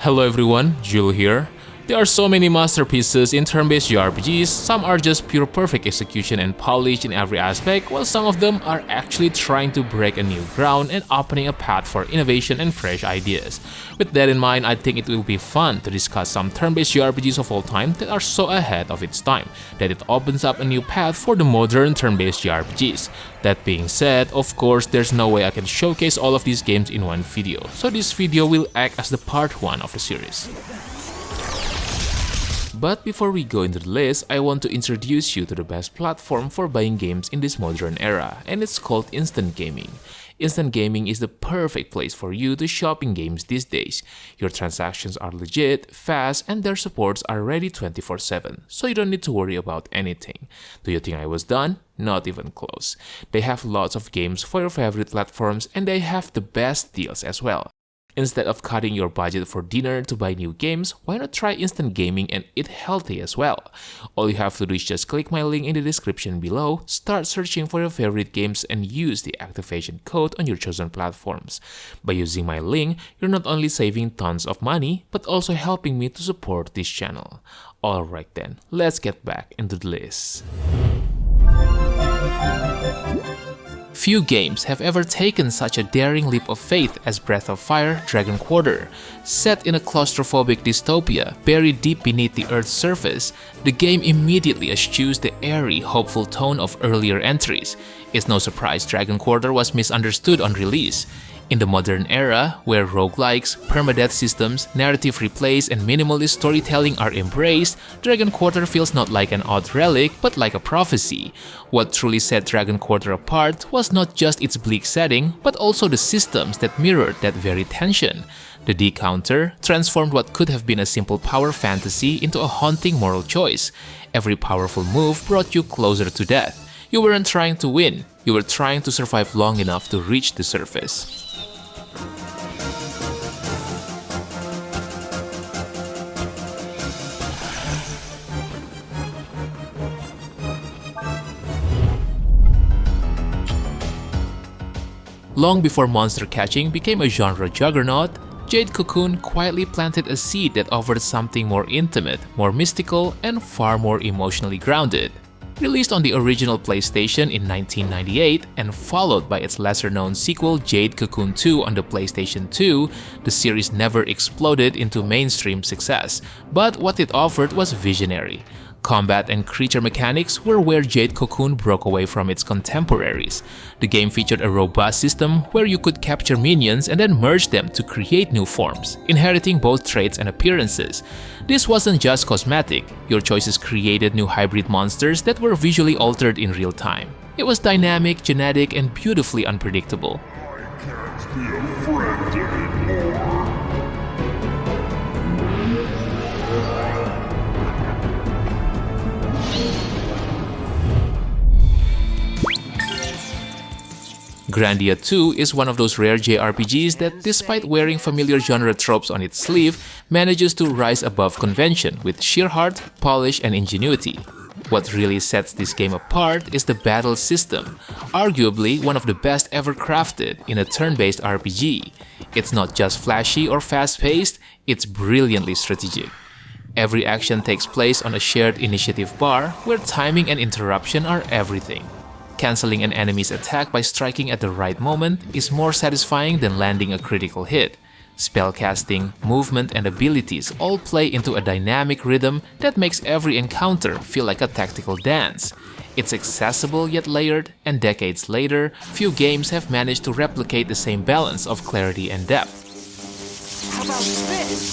Hello everyone, Jul here. There are so many masterpieces in turn-based JRPGs, some are just pure perfect execution and polish in every aspect, while some of them are actually trying to break a new ground and opening a path for innovation and fresh ideas. With that in mind, I think it will be fun to discuss some turn-based JRPGs of all time that are so ahead of its time, that it opens up a new path for the modern turn-based JRPGs. That being said, of course, there's no way I can showcase all of these games in one video, so this video will act as the part 1 of the series. But before we go into the list, I want to introduce you to the best platform for buying games in this modern era, and it's called Instant Gaming. Instant Gaming is the perfect place for you to shop in games these days. Your transactions are legit, fast, and their supports are ready 24/7, so you don't need to worry about anything. Do you think I was done? Not even close. They have lots of games for your favorite platforms, and they have the best deals as well. Instead of cutting your budget for dinner to buy new games, why not try Instant Gaming and eat healthy as well? All you have to do is just click my link in the description below, start searching for your favorite games, and use the activation code on your chosen platforms. By using my link, you're not only saving tons of money, but also helping me to support this channel. Alright then, let's get back into the list. Few games have ever taken such a daring leap of faith as Breath of Fire Dragon Quarter. Set in a claustrophobic dystopia buried deep beneath the Earth's surface, the game immediately eschews the airy, hopeful tone of earlier entries. It's no surprise Dragon Quarter was misunderstood on release. In the modern era, where roguelikes, permadeath systems, narrative replays, and minimalist storytelling are embraced, Dragon Quarter feels not like an odd relic, but like a prophecy. What truly set Dragon Quarter apart was not just its bleak setting, but also the systems that mirrored that very tension. The D-counter transformed what could have been a simple power fantasy into a haunting moral choice. Every powerful move brought you closer to death. You weren't trying to win, you were trying to survive long enough to reach the surface. Long before monster catching became a genre juggernaut, Jade Cocoon quietly planted a seed that offered something more intimate, more mystical, and far more emotionally grounded. Released on the original PlayStation in 1998 and followed by its lesser-known sequel Jade Cocoon 2 on the PlayStation 2, the series never exploded into mainstream success, but what it offered was visionary. Combat and creature mechanics were where Jade Cocoon broke away from its contemporaries. The game featured a robust system where you could capture minions and then merge them to create new forms, inheriting both traits and appearances. This wasn't just cosmetic, your choices created new hybrid monsters that were visually altered in real time. It was dynamic, genetic, and beautifully unpredictable. I can't be a friend anymore. Grandia 2 is one of those rare JRPGs that, despite wearing familiar genre tropes on its sleeve, manages to rise above convention with sheer heart, polish, and ingenuity. What really sets this game apart is the battle system, arguably one of the best ever crafted in a turn-based RPG. It's not just flashy or fast-paced, it's brilliantly strategic. Every action takes place on a shared initiative bar where timing and interruption are everything. Canceling an enemy's attack by striking at the right moment is more satisfying than landing a critical hit. Spellcasting, movement, and abilities all play into a dynamic rhythm that makes every encounter feel like a tactical dance. It's accessible yet layered, and decades later, few games have managed to replicate the same balance of clarity and depth. How about this?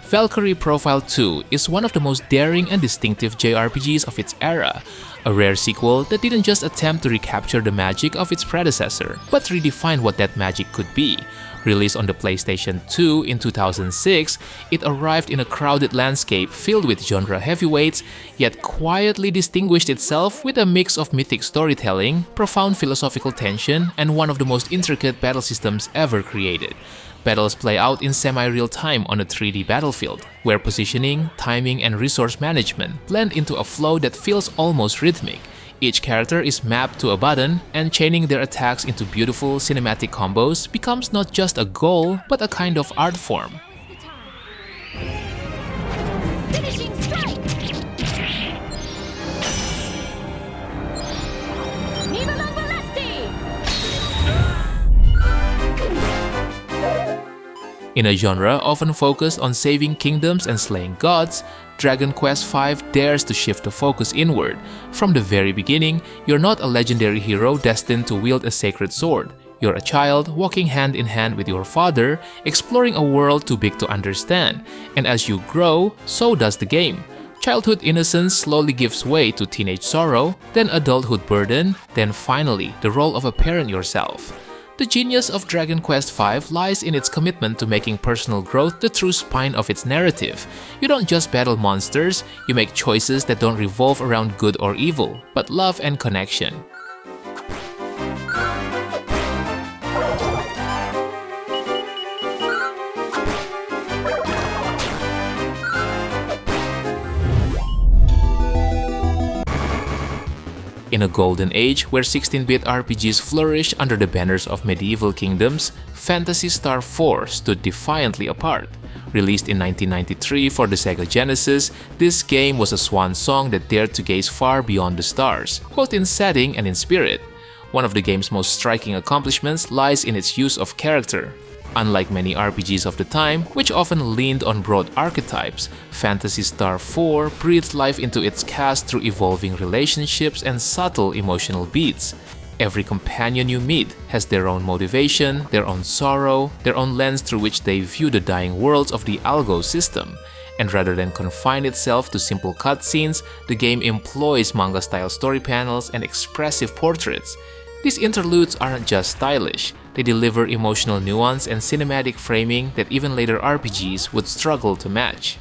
Valkyrie Profile 2 is one of the most daring and distinctive JRPGs of its era, a rare sequel that didn't just attempt to recapture the magic of its predecessor, but redefine what that magic could be. Released on the PlayStation 2 in 2006, it arrived in a crowded landscape filled with genre heavyweights, yet quietly distinguished itself with a mix of mythic storytelling, profound philosophical tension, and one of the most intricate battle systems ever created. Battles play out in semi-real time on a 3D battlefield, where positioning, timing, and resource management blend into a flow that feels almost rhythmic. Each character is mapped to a button, and chaining their attacks into beautiful cinematic combos becomes not just a goal, but a kind of art form. Finishing strike! Viva la Valesti! In a genre often focused on saving kingdoms and slaying gods, Dragon Quest V dares to shift the focus inward. From the very beginning, you're not a legendary hero destined to wield a sacred sword. You're a child walking hand in hand with your father, exploring a world too big to understand. And as you grow, so does the game. Childhood innocence slowly gives way to teenage sorrow, then adulthood burden, then finally the role of a parent yourself. The genius of Dragon Quest V lies in its commitment to making personal growth the true spine of its narrative. You don't just battle monsters, you make choices that don't revolve around good or evil, but love and connection. In a golden age where 16-bit RPGs flourished under the banners of medieval kingdoms, Phantasy Star 4 stood defiantly apart. Released in 1993 for the Sega Genesis, this game was a swan song that dared to gaze far beyond the stars, both in setting and in spirit. One of the game's most striking accomplishments lies in its use of character. Unlike many RPGs of the time, which often leaned on broad archetypes, Phantasy Star 4 breathed life into its cast through evolving relationships and subtle emotional beats. Every companion you meet has their own motivation, their own sorrow, their own lens through which they view the dying worlds of the Algo system. And rather than confine itself to simple cutscenes, the game employs manga-style story panels and expressive portraits. These interludes aren't just stylish, they deliver emotional nuance and cinematic framing that even later RPGs would struggle to match.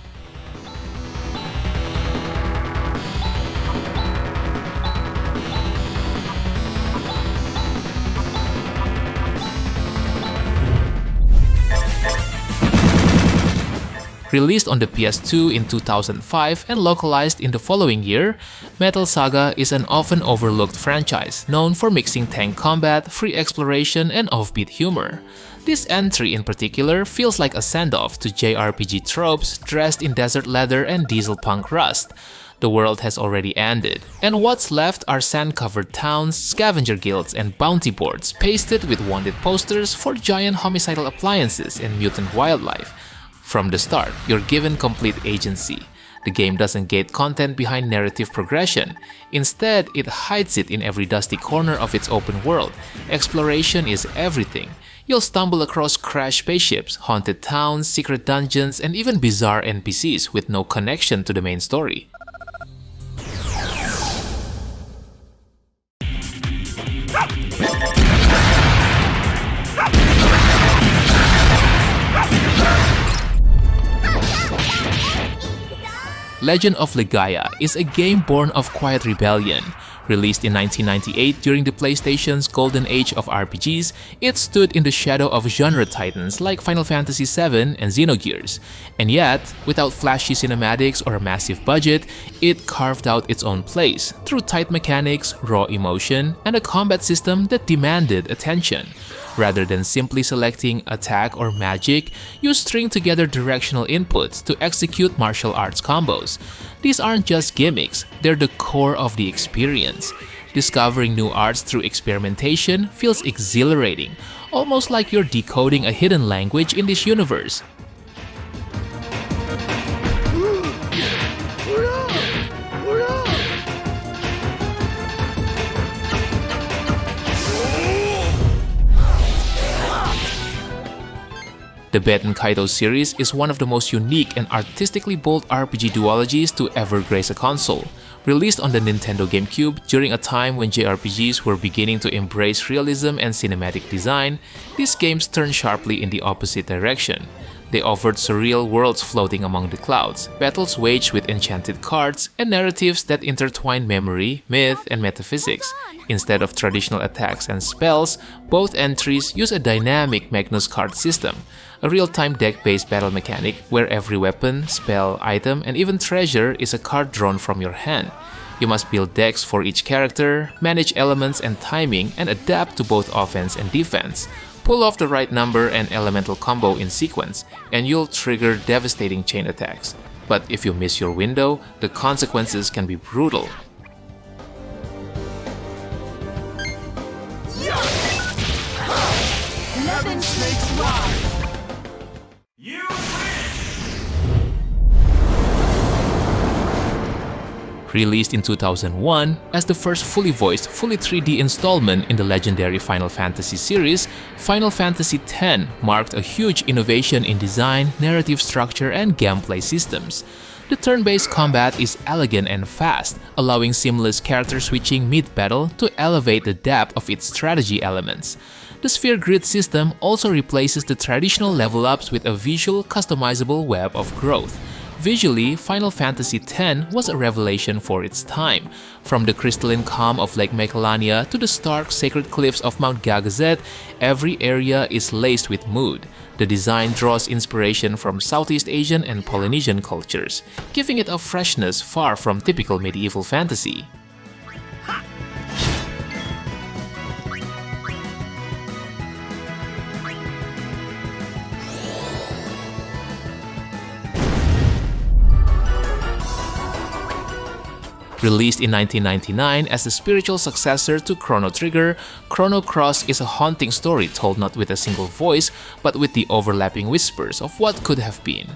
Released on the PS2 in 2005 and localized in the following year, Metal Saga is an often overlooked franchise known for mixing tank combat, free exploration, and offbeat humor. This entry in particular feels like a send-off to JRPG tropes dressed in desert leather and diesel punk rust. The world has already ended, and what's left are sand-covered towns, scavenger guilds, and bounty boards pasted with wanted posters for giant homicidal appliances and mutant wildlife. From the start, you're given complete agency. The game doesn't gate content behind narrative progression. Instead, it hides it in every dusty corner of its open world. Exploration is everything. You'll stumble across crashed spaceships, haunted towns, secret dungeons, and even bizarre NPCs with no connection to the main story. Legend of Legaia is a game born of quiet rebellion. Released in 1998 during the PlayStation's golden age of RPGs, it stood in the shadow of genre titans like Final Fantasy VII and Xenogears. And yet, without flashy cinematics or a massive budget, it carved out its own place through tight mechanics, raw emotion, and a combat system that demanded attention. Rather than simply selecting attack or magic, you string together directional inputs to execute martial arts combos. These aren't just gimmicks, they're the core of the experience. Discovering new arts through experimentation feels exhilarating, almost like you're decoding a hidden language in this universe. The Baten Kaitos series is one of the most unique and artistically bold RPG duologies to ever grace a console. Released on the Nintendo Gamecube during a time when JRPGs were beginning to embrace realism and cinematic design, these games turned sharply in the opposite direction. They offered surreal worlds floating among the clouds, battles waged with enchanted cards, and narratives that intertwine memory, myth, and metaphysics. Instead of traditional attacks and spells, both entries use a dynamic Magnus card system, a real-time deck-based battle mechanic where every weapon, spell, item, and even treasure is a card drawn from your hand. You must build decks for each character, manage elements and timing, and adapt to both offense and defense. Pull off the right number and elemental combo in sequence, and you'll trigger devastating chain attacks. But if you miss your window, the consequences can be brutal. Released in 2001 as the first fully voiced, fully 3D installment in the legendary Final Fantasy series, Final Fantasy X marked a huge innovation in design, narrative structure, and gameplay systems. The turn-based combat is elegant and fast, allowing seamless character switching mid-battle to elevate the depth of its strategy elements. The sphere grid system also replaces the traditional level-ups with a visual, customizable web of growth. Visually, Final Fantasy X was a revelation for its time. From the crystalline calm of Lake Macalania to the stark, sacred cliffs of Mount Gagazet, every area is laced with mood. The design draws inspiration from Southeast Asian and Polynesian cultures, giving it a freshness far from typical medieval fantasy. Released in 1999 as the spiritual successor to Chrono Trigger, Chrono Cross is a haunting story told not with a single voice, but with the overlapping whispers of what could have been.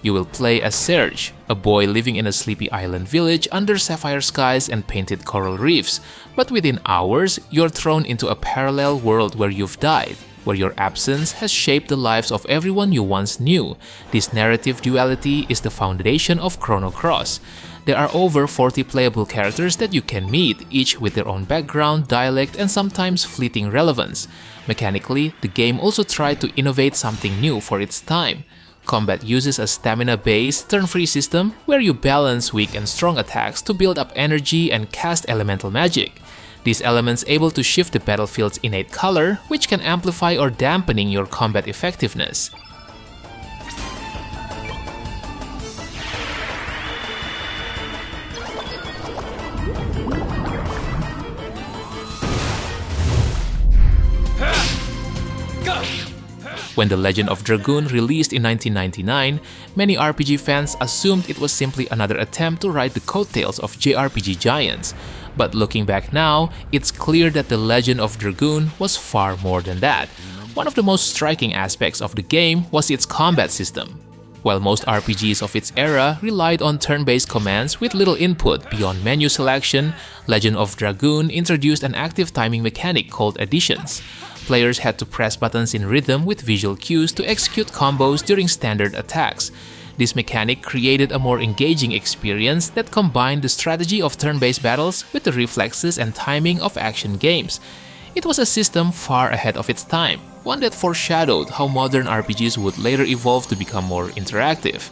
You will play as Serge, a boy living in a sleepy island village under sapphire skies and painted coral reefs, but within hours, you're thrown into a parallel world where you've died, where your absence has shaped the lives of everyone you once knew. This narrative duality is the foundation of Chrono Cross. There are over 40 playable characters that you can meet, each with their own background, dialect, and sometimes fleeting relevance. Mechanically, the game also tried to innovate something new for its time. Combat uses a stamina-based, turn-free system where you balance weak and strong attacks to build up energy and cast elemental magic. These elements able to shift the battlefield's innate color, which can amplify or dampening your combat effectiveness. When The Legend of Dragoon released in 1999, many RPG fans assumed it was simply another attempt to ride the coattails of JRPG giants. But looking back now, it's clear that The Legend of Dragoon was far more than that. One of the most striking aspects of the game was its combat system. While most RPGs of its era relied on turn-based commands with little input beyond menu selection, Legend of Dragoon introduced an active timing mechanic called additions. Players had to press buttons in rhythm with visual cues to execute combos during standard attacks. This mechanic created a more engaging experience that combined the strategy of turn-based battles with the reflexes and timing of action games. It was a system far ahead of its time, one that foreshadowed how modern RPGs would later evolve to become more interactive.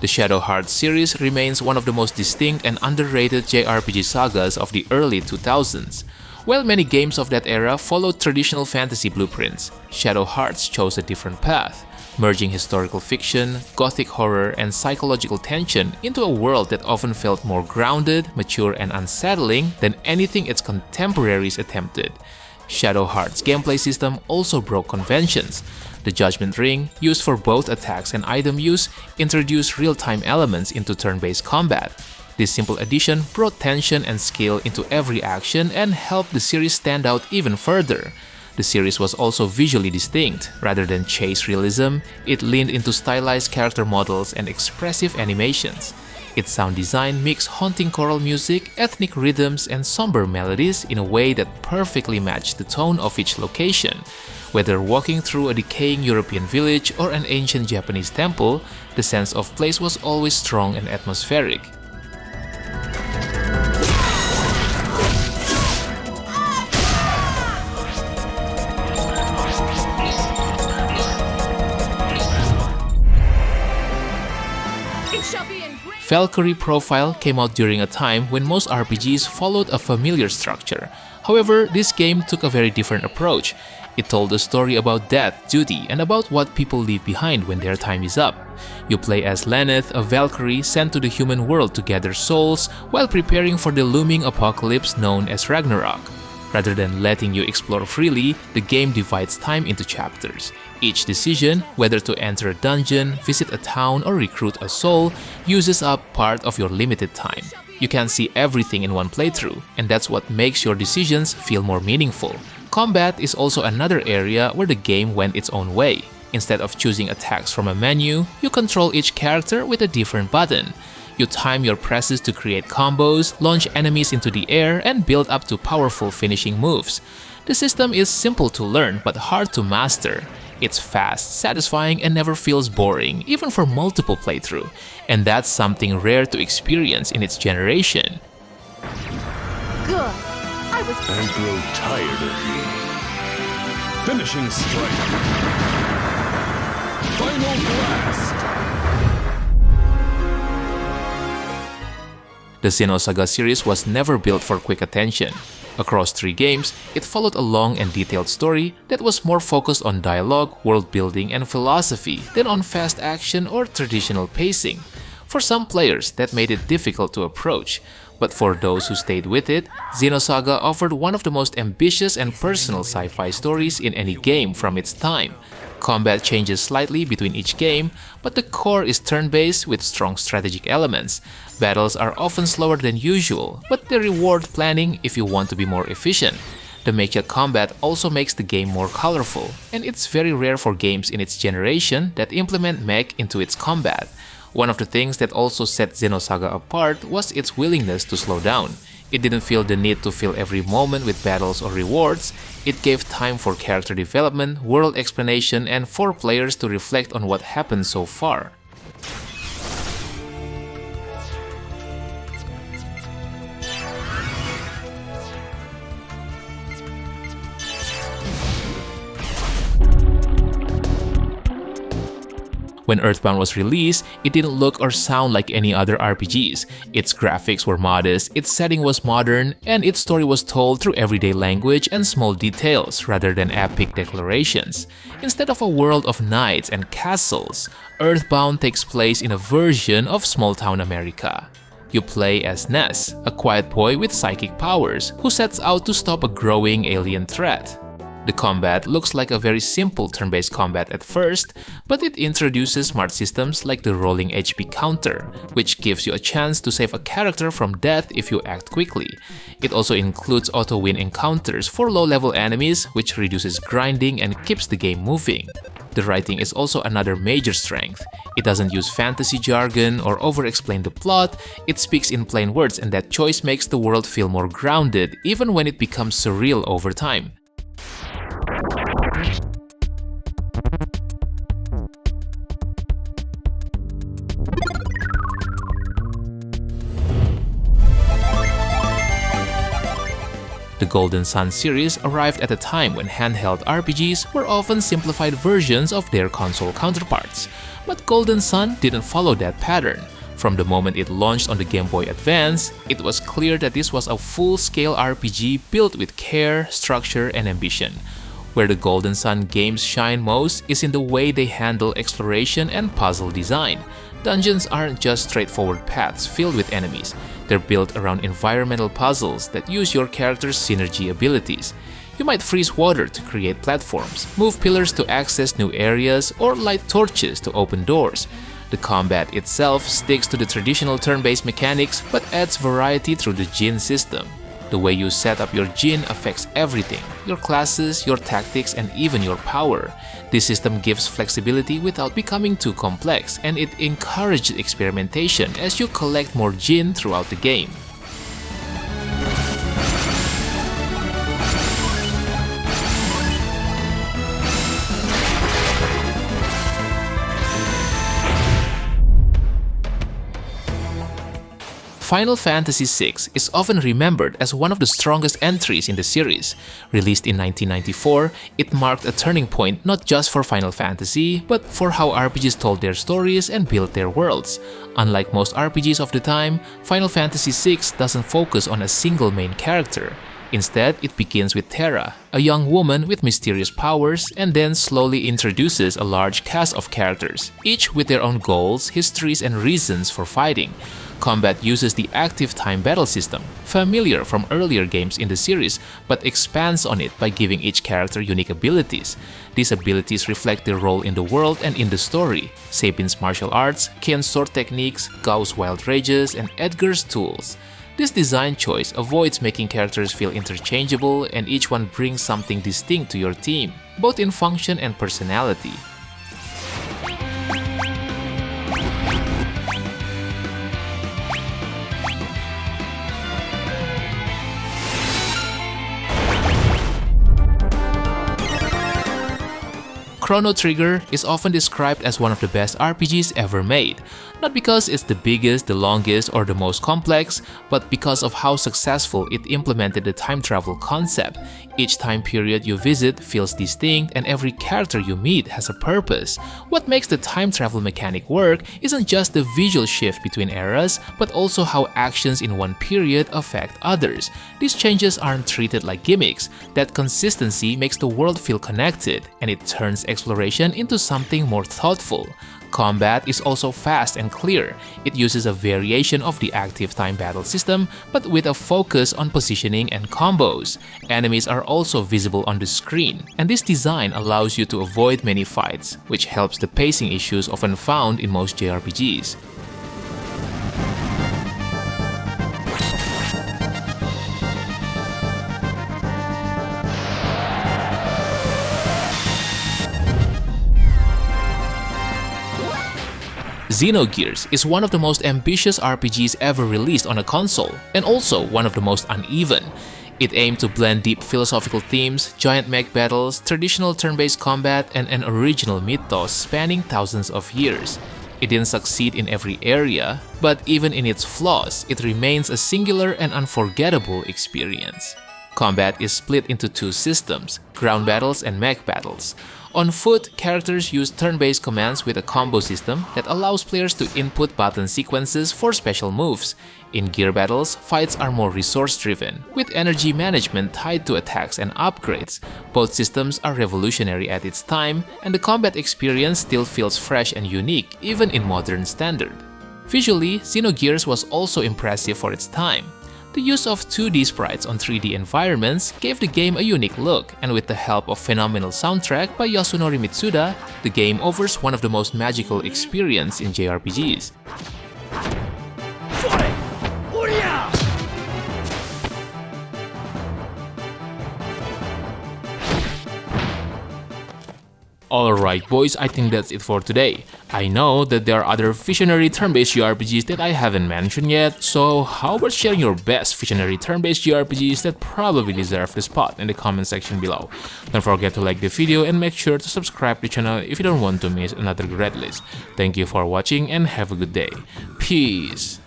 The Shadow Hearts series remains one of the most distinct and underrated JRPG sagas of the early 2000s. While many games of that era followed traditional fantasy blueprints, Shadow Hearts chose a different path, merging historical fiction, gothic horror, and psychological tension into a world that often felt more grounded, mature, and unsettling than anything its contemporaries attempted. Shadow Hearts' gameplay system also broke conventions. The Judgment Ring, used for both attacks and item use, introduced real-time elements into turn-based combat. This simple addition brought tension and skill into every action and helped the series stand out even further. The series was also visually distinct. Rather than chase realism, it leaned into stylized character models and expressive animations. Its sound design mixed haunting choral music, ethnic rhythms, and somber melodies in a way that perfectly matched the tone of each location. Whether walking through a decaying European village or an ancient Japanese temple, the sense of place was always strong and atmospheric. Valkyrie Profile came out during a time when most RPGs followed a familiar structure. However, this game took a very different approach. It told a story about death, duty, and about what people leave behind when their time is up. You play as Lenneth, a Valkyrie sent to the human world to gather souls while preparing for the looming apocalypse known as Ragnarok. Rather than letting you explore freely, the game divides time into chapters. Each decision, whether to enter a dungeon, visit a town, or recruit a soul, uses up part of your limited time. You can't see everything in one playthrough, and that's what makes your decisions feel more meaningful. Combat is also another area where the game went its own way. Instead of choosing attacks from a menu, you control each character with a different button. You time your presses to create combos, launch enemies into the air, and build up to powerful finishing moves. The system is simple to learn but hard to master. It's fast, satisfying, and never feels boring, even for multiple playthrough. And that's something rare to experience in its generation. Good. I grow tired of you. Finishing strike. Final blast. The Xenosaga series was never built for quick attention. Across 3 games, it followed a long and detailed story that was more focused on dialogue, world building, and philosophy than on fast action or traditional pacing. For some players, that made it difficult to approach, but for those who stayed with it, Xenosaga offered one of the most ambitious and personal sci-fi stories in any game from its time. Combat changes slightly between each game, but the core is turn-based with strong strategic elements. Battles are often slower than usual, but they reward planning if you want to be more efficient. The mecha combat also makes the game more colorful, and it's very rare for games in its generation that implement mech into its combat. One of the things that also set Xenosaga apart was its willingness to slow down. It didn't feel the need to fill every moment with battles or rewards. It gave time for character development, world explanation, and for players to reflect on what happened so far. When EarthBound was released, it didn't look or sound like any other RPGs. Its graphics were modest, its setting was modern, and its story was told through everyday language and small details rather than epic declarations. Instead of a world of knights and castles, EarthBound takes place in a version of small-town America. You play as Ness, a quiet boy with psychic powers who sets out to stop a growing alien threat. The combat looks like a very simple turn-based combat at first, but it introduces smart systems like the rolling HP counter, which gives you a chance to save a character from death if you act quickly. It also includes auto-win encounters for low-level enemies, which reduces grinding and keeps the game moving. The writing is also another major strength. It doesn't use fantasy jargon or over-explain the plot, it speaks in plain words, and that choice makes the world feel more grounded even when it becomes surreal over time. The Golden Sun series arrived at a time when handheld RPGs were often simplified versions of their console counterparts. But Golden Sun didn't follow that pattern. From the moment it launched on the Game Boy Advance, it was clear that this was a full-scale RPG built with care, structure, and ambition. Where the Golden Sun games shine most is in the way they handle exploration and puzzle design. Dungeons aren't just straightforward paths filled with enemies. They're built around environmental puzzles that use your character's synergy abilities. You might freeze water to create platforms, move pillars to access new areas, or light torches to open doors. The combat itself sticks to the traditional turn-based mechanics but adds variety through the Jin system. The way you set up your Jin affects everything, your classes, your tactics, and even your power. This system gives flexibility without becoming too complex, and it encourages experimentation as you collect more Jin throughout the game. Final Fantasy VI is often remembered as one of the strongest entries in the series. Released in 1994, it marked a turning point not just for Final Fantasy, but for how RPGs told their stories and built their worlds. Unlike most RPGs of the time, Final Fantasy VI doesn't focus on a single main character. Instead, it begins with Terra, a young woman with mysterious powers, and then slowly introduces a large cast of characters, each with their own goals, histories, and reasons for fighting. Combat uses the active time battle system, familiar from earlier games in the series, but expands on it by giving each character unique abilities. These abilities reflect their role in the world and in the story: Sabin's martial arts, Ken's sword techniques, Gao's wild rages, and Edgar's tools. This design choice avoids making characters feel interchangeable, and each one brings something distinct to your team, both in function and personality. Chrono Trigger is often described as one of the best RPGs ever made, not because it's the biggest, the longest, or the most complex, but because of how successful it implemented the time travel concept. Each time period you visit feels distinct, and every character you meet has a purpose. What makes the time travel mechanic work isn't just the visual shift between eras, but also how actions in one period affect others. These changes aren't treated like gimmicks. That consistency makes the world feel connected, and it turns exploration into something more thoughtful. Combat is also fast and clear. It uses a variation of the active time battle system, but with a focus on positioning and combos. Enemies are also visible on the screen, and this design allows you to avoid many fights, which helps the pacing issues often found in most JRPGs. Xenogears is one of the most ambitious RPGs ever released on a console, and also one of the most uneven. It aimed to blend deep philosophical themes, giant mech battles, traditional turn-based combat, and an original mythos spanning thousands of years. It didn't succeed in every area, but even in its flaws, it remains a singular and unforgettable experience. Combat is split into two systems: ground battles and mech battles. On foot, characters use turn-based commands with a combo system that allows players to input button sequences for special moves. In gear battles, fights are more resource-driven, with energy management tied to attacks and upgrades. Both systems are revolutionary at its time, and the combat experience still feels fresh and unique even in modern standard. Visually, Xenogears was also impressive for its time. The use of 2D sprites on 3D environments gave the game a unique look, and with the help of phenomenal soundtrack by Yasunori Mitsuda, the game offers one of the most magical experiences in JRPGs. Alright boys, I think that's it for today. I know that there are other visionary turn-based JRPGs that I haven't mentioned yet, so how about sharing your best visionary turn-based JRPGs that probably deserve the spot in the comment section below. Don't forget to like the video and make sure to subscribe to the channel if you don't want to miss another great list. Thank you for watching and have a good day. Peace!